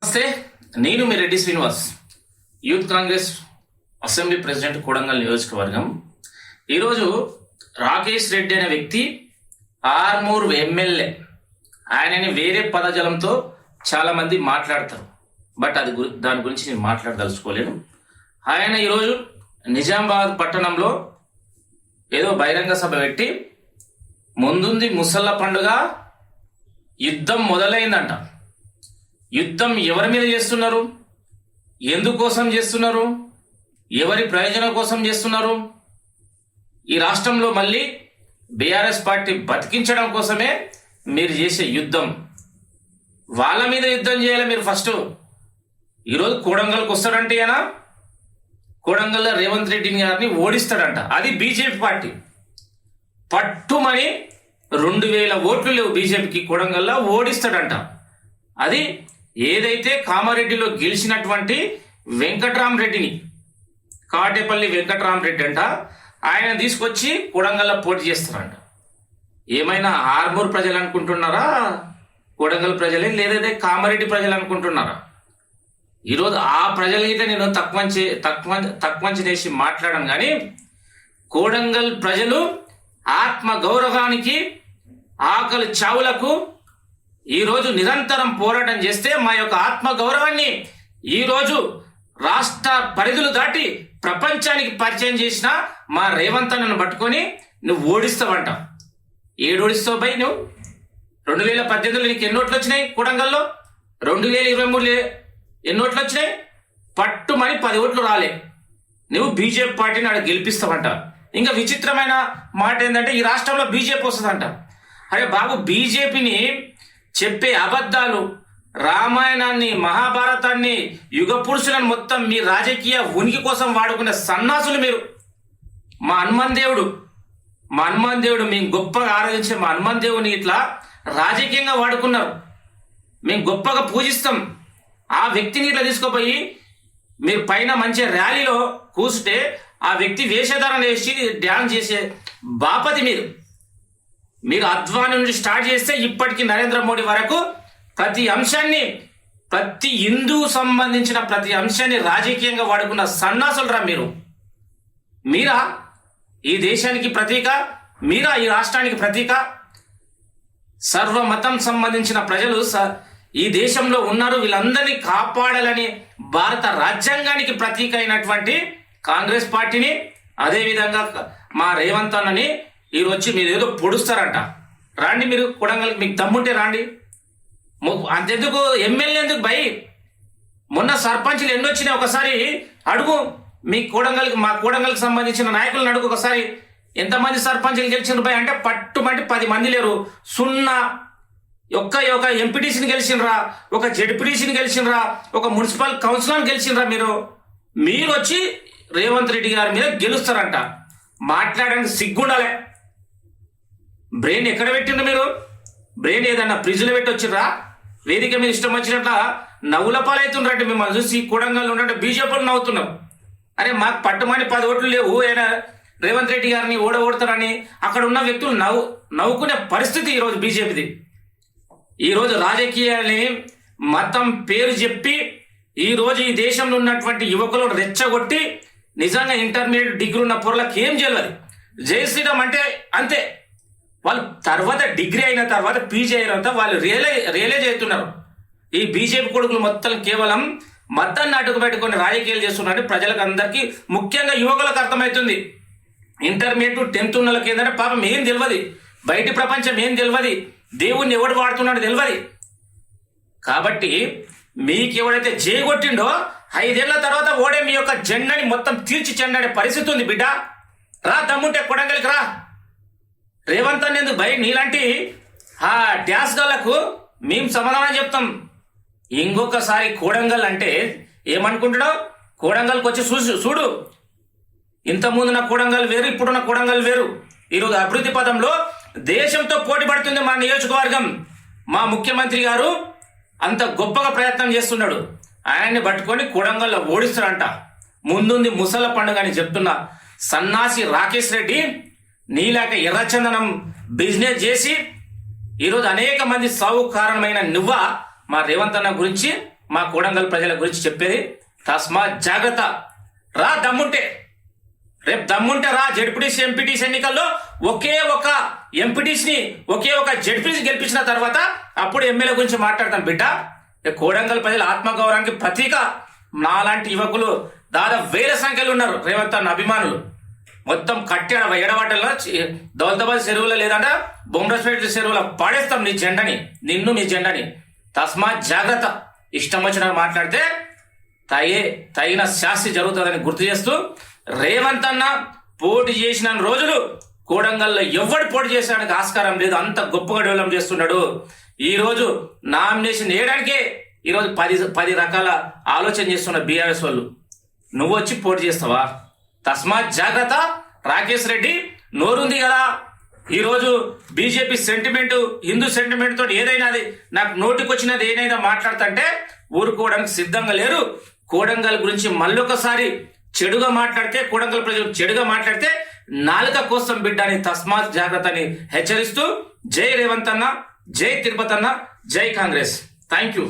నమస్తే, నేను మీ Reddy Srinivas, youth Congress assembly president Kodangal నియోజకవర్గం. ఈరోజు రాకేష్ రెడ్డి అనే వ్యక్తి ఆర్మూర్ ఎమ్మెల్యే. ఆయనని వేరే పదజాలంతో చాలా మంది మాట్లాడతారు, బట్ దాని గురించి నేను మాట్లాడదలుచుకోలేను. ఆయన ఈరోజు నిజామాబాద్ పట్టణంలో ఏదో బహిరంగ సభ పెట్టి ముందుంది ముసళ్ళ పండుగ, యుద్ధం మొదలైందంట. యుద్ధం ఎవరి మీద చేస్తున్నారు, ఎందుకోసం చేస్తున్నారు, ఎవరి ప్రయోజనం కోసం చేస్తున్నారు? ఈ రాష్ట్రంలో మళ్ళీ బీఆర్ఎస్ పార్టీ బతికించడం కోసమే మీరు చేసే యుద్ధం. వాళ్ళ మీద యుద్ధం చేయాలి మీరు. ఫస్ట్ ఈరోజు కొడంగల్కి వస్తాడంటే అయినా కొడంగల్లో రేవంత్ రెడ్డి గారిని ఓడిస్తాడంట. అది బీజేపీ పార్టీ. పట్టుమని 2000 ఓట్లు లేవు బీజేపీకి, కొడంగల్లో ఓడిస్తాడంట. అది ఏదైతే కామారెడ్డిలో గెలిచినటువంటి వెంకట్రామరెడ్డిని, కాటేపల్లి వెంకట్రామరెడ్డి అంట, ఆయన తీసుకొచ్చి కొడంగల్లో పోటీ చేస్తారంట. ఏమైనా ఆర్మూర్ ప్రజలు అనుకుంటున్నారా, కొడంగల్ ప్రజలే, లేదైతే కామారెడ్డి ప్రజలు అనుకుంటున్నారా? ఈరోజు ఆ ప్రజలైతే నేను తక్కువ చేసి మాట్లాడను, కానీ కొడంగల్ ప్రజలు ఆత్మ గౌరవానికి, ఆకలి చావులకు ఈరోజు నిరంతరం పోరాటం చేస్తే మా యొక్క ఆత్మ గౌరవాన్ని ఈరోజు రాష్ట్ర పరిధులు దాటి ప్రపంచానికి పరిచయం చేసిన మా రేవంత్ అన్నను పట్టుకొని నువ్వు ఓడిస్తావంట. ఏడు ఓడిస్తావు బై నువ్వు? 2018లో నీకు ఎన్ని ఓట్లు వచ్చినాయి కొడంగల్లో? 2023 ఎన్ని ఓట్లు వచ్చినాయి? పట్టుమని 10 ఓట్లు రాలే. నువ్వు బీజేపీ పార్టీని ఆడ గెలిపిస్తావంట. ఇంకా విచిత్రమైన మాట ఏంటంటే ఈ రాష్ట్రంలో బీజేపీ వస్తుందంట. అరే బాబు, బీజేపీని చెప్పే అబద్ధాలు, రామాయణాన్ని, మహాభారతాన్ని, యుగ పురుషులను మొత్తం మీ రాజకీయ ఉనికి కోసం వాడుకునే సన్నాసులు మీరు. మా హనుమాన్ దేవుడు మేము గొప్పగా ఆరాధించే మా హనుమాన్ దేవుని ఇట్లా రాజకీయంగా వాడుకున్నారు. మేము గొప్పగా పూజిస్తాం. ఆ వ్యక్తిని ఇట్లా తీసుకుపోయి మీరు పైన మంచి ర్యాలీలో కూర్చుంటే ఆ వ్యక్తి వేషధారణ వేసి డ్యాన్స్ చేసే బాపతి మీరు అద్వాని నుండి స్టార్ట్ చేస్తే ఇప్పటికీ నరేంద్ర మోడీ వరకు ప్రతి అంశాన్ని, ప్రతి హిందూ సంబంధించిన ప్రతి అంశాన్ని రాజకీయంగా వాడుకున్న సన్నాసులరా మీరా ఈ దేశానికి ప్రతీక, మీరా ఈ రాష్ట్రానికి ప్రతీక. సర్వమతం సంబంధించిన ప్రజలు ఈ దేశంలో ఉన్నారు, వీళ్ళందరినీ కాపాడాలని భారత రాజ్యాంగానికి ప్రతీక అయినటువంటి కాంగ్రెస్ పార్టీని, అదేవిధంగా మా రేవంత్ అన్నని మీరు వచ్చి మీరు ఏదో పొడుస్తారంట. రాండి మీరు కొడంగల్కి, మీకు దమ్ముంటే రాండి. అంతెందుకు ఎమ్మెల్యే ఎందుకు భయ్? మొన్న సర్పంచ్లు ఎన్ని వచ్చినాయి ఒకసారి అడుగు. మీ మా కొడంగల్కి సంబంధించిన నాయకులను అడుగు ఒకసారి, ఎంతమంది సర్పంచ్లు గెలిచిన భయ్ అంటే పట్టుమంటే 10 మంది లేరు. 0. ఒక ఎంపీటీసీని గెలిచినరా, ఒక జెడ్పీటీసీని గెలిచినరా, ఒక మున్సిపల్ కౌన్సిలర్ని గెలిచినరా? మీరు వచ్చి రేవంత్ రెడ్డి గారి మీద గెలుస్తారంట. మాట్లాడడానికి సిగ్గుండాలే. బ్రెయిన్ ఎక్కడ పెట్టిండ్రు మీరు? బ్రెయిన్ ఏదన్నా ఫ్రిడ్జ్లో పెట్టి వచ్చిర్రా? వేదిక మీద ఇష్టం వచ్చినట్ల నవ్వుల పాలవుతుండ్రంటే మిమ్మల్ని చూసి కొడంగల్ ఉంటే బీజేపీలు నవ్వుతున్నాం. అరే మాకు పట్టుమని 10 ఓట్లు లేవు, ఆయన రేవంత్ రెడ్డి గారిని ఓడగొడతారని అక్కడ ఉన్న వ్యక్తులు నవ్వుకునే పరిస్థితి ఈరోజు బీజేపీది. ఈరోజు రాజకీయాల్ని మతం పేరు చెప్పి ఈరోజు ఈ దేశంలో ఉన్నటువంటి యువకులను రెచ్చగొట్టి నిజంగా ఇంటర్మీడియట్ డిగ్రీ ఉన్న పొరలకు ఏం చేయలేదు. జై శ్రీరామ్ అంటే అంతే. వాళ్ళు తర్వాత డిగ్రీ అయిన తర్వాత పీజీ అయిన తర్వాత వాళ్ళు రియలైజ్ అవుతున్నారు. ఈ బీజేపీ కొడుకులు మొత్తం కేవలం మతాన్ని అడ్డుకు పెట్టుకొని రాజకీయాలు చేస్తున్నారని ప్రజలకు అందరికీ, ముఖ్యంగా యువకులకు అర్థమవుతుంది. ఇంటర్మీడియట్ 10th ఉన్న వాళ్ళకి ఏంటంటే పాపం ఏం తెలియదు, బయటి ప్రపంచం ఏం తెలియదు, దేవుణ్ణి ఎవడు వాడుతున్నాడో తెలియదు. కాబట్టి మీకు ఎవడైతే జయగొట్టిండో 5 ఏళ్ల తర్వాత ఓడే మీ యొక్క జెండాని మొత్తం తీర్చి చెండే పరిస్థితి ఉంది బిడ్డ. రా, దమ్ముంటే కొడంగల్కి రా. రేవంత్ అని ఎందుకు భయ్? నీలాంటి ఆ డ్యాస్ గల్లకు మేము సమాధానం చెప్తాం. ఇంకొకసారి కొడంగల్ అంటే ఏమనుకుంటున్నావు? కొడంగల్కి వచ్చి చూడు. ఇంతకుముందున్న కొడంగల్ వేరు, ఇప్పుడున్న కొడంగల్ వేరు. ఈరోజు అభివృద్ధి పదంలో దేశంతో పోటీ పడుతుంది మా నియోజకవర్గం. మా ముఖ్యమంత్రి గారు అంత గొప్పగా ప్రయత్నం చేస్తున్నాడు. ఆయన్ని పట్టుకొని కొడంగల్లో ఓడిస్తాడంట. ముందుంది ముసల పండుగ అని చెప్తున్న సన్నాసి రాకేష్ రెడ్డి నీలాక ఎర్రచందనం బిజినెస్ చేసి ఈరోజు అనేక మంది సాగు కారణమైన నువ్వ మా రేవంత్ అన్న గురించి మా కొడంగల్ ప్రజల గురించి చెప్పేది. తస్మాత్ జాగ్రత్త. రా దమ్ముంటే, రేపు దమ్ముంటే రా. జెడ్పీటీసీ ఎంపీటీసీ ఎన్నికల్లో ఒకే ఒక ఎంపీటీసీని ఒకే ఒక జెడ్పీటీసీ గెలిపించిన తర్వాత అప్పుడు ఎమ్మెల్యే గురించి మాట్లాడతాం బిడ్డ. కోడంగల్ ప్రజల ఆత్మగౌరవానికి ప్రతీక. నాలాంటి యువకులు దాదాపు 1000 సంఖ్యలో ఉన్నారు రేవంత్ అన్న అభిమానులు. మొత్తం కట్టాడు ఎడవాటల్లో దౌలతాబాద్ చెరువులో లేదంటే బొమ్మరస్పేట చెరువులో పడేస్తాం నీ జెండని, నిన్ను నీ జెండని. తస్మాత్ జాగ్రత్త. ఇష్టం వచ్చిన మాట్లాడితే తగిన శాస్తి జరుగుతుందని గుర్తు చేస్తూ, రేవంత్ అన్న పోటీ చేసిన రోజులు కోడంగల్లో ఎవడు పోటీ చేసేడానికి ఆస్కారం లేదు. అంత గొప్పగా డెవలప్ చేస్తున్నాడు. ఈ రోజు నామినేషన్ వేయడానికే ఈరోజు 10 రకాల ఆలోచన చేస్తున్న బీఆర్ఎస్ వాళ్ళు. నువ్వు వచ్చి పోటీ చేస్తావా? తస్మాత్ జాగ్రత్త. రాకేష్ రెడ్డి నోరుంది కదా, ఈరోజు బీజేపీ సెంటిమెంట్, హిందూ సెంటిమెంట్ తోటి ఏదైనా నాకు నోటికి వచ్చినది ఏదైనా మాట్లాడుతుంటే ఊరుకోవడానికి సిద్ధంగా లేరు. కోడంగల్ గురించి మళ్ళొకసారి చెడుగా మాట్లాడితే, కోడంగల్ ప్రజలు చెడుగా మాట్లాడితే నాలుక కోసం బిడ్డ అని తస్మాత్ జాగ్రత్త అని హెచ్చరిస్తూ, జై రేవంత్ అన్న, జై తిరుపతి అన్న, జై కాంగ్రెస్. Thank you.